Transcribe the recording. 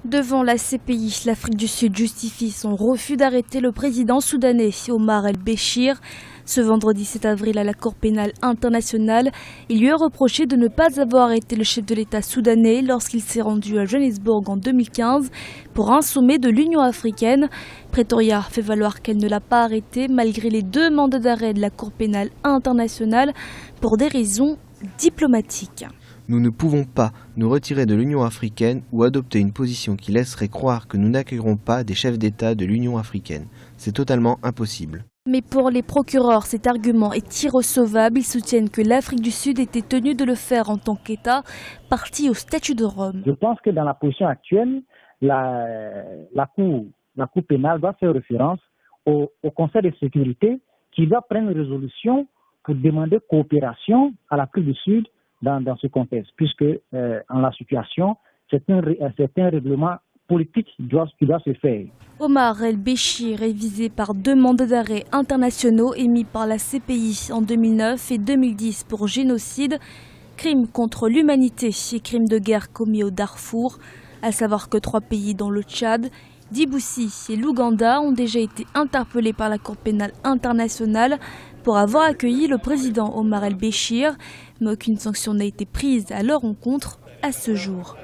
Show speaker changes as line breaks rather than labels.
Devant la CPI, l'Afrique du Sud justifie son refus d'arrêter le président soudanais Omar el-Béchir. Ce vendredi 7 avril à la Cour pénale internationale, il lui est reproché de ne pas avoir arrêté le chef de l'État soudanais lorsqu'il s'est rendu à Johannesburg en 2015 pour un sommet de l'Union africaine. Pretoria fait valoir qu'elle ne l'a pas arrêté malgré les 2 mandats d'arrêt de la Cour pénale internationale pour des raisons diplomatiques.
Nous ne pouvons pas nous retirer de l'Union africaine ou adopter une position qui laisserait croire que nous n'accueillerons pas des chefs d'État de l'Union africaine. C'est totalement impossible.
Mais pour les procureurs, cet argument est irrecevable. Ils soutiennent que l'Afrique du Sud était tenue de le faire en tant qu'État, partie au statut de Rome.
Je pense que dans la position actuelle, la Cour pénale doit faire référence au Conseil de sécurité qui doit prendre une résolution pour demander coopération à l'Afrique du Sud dans ce contexte, puisque en la situation, c'est un règlement politique qui doit se faire.
Omar el-Béchir est visé par 2 mandats d'arrêt internationaux émis par la CPI en 2009 et 2010 pour génocide, crimes contre l'humanité et crimes de guerre commis au Darfour. À savoir que 3 pays dont le Tchad, Djibouti et l'Ouganda ont déjà été interpellés par la Cour pénale internationale pour avoir accueilli le président Omar el-Béchir, mais aucune sanction n'a été prise à leur encontre à ce jour.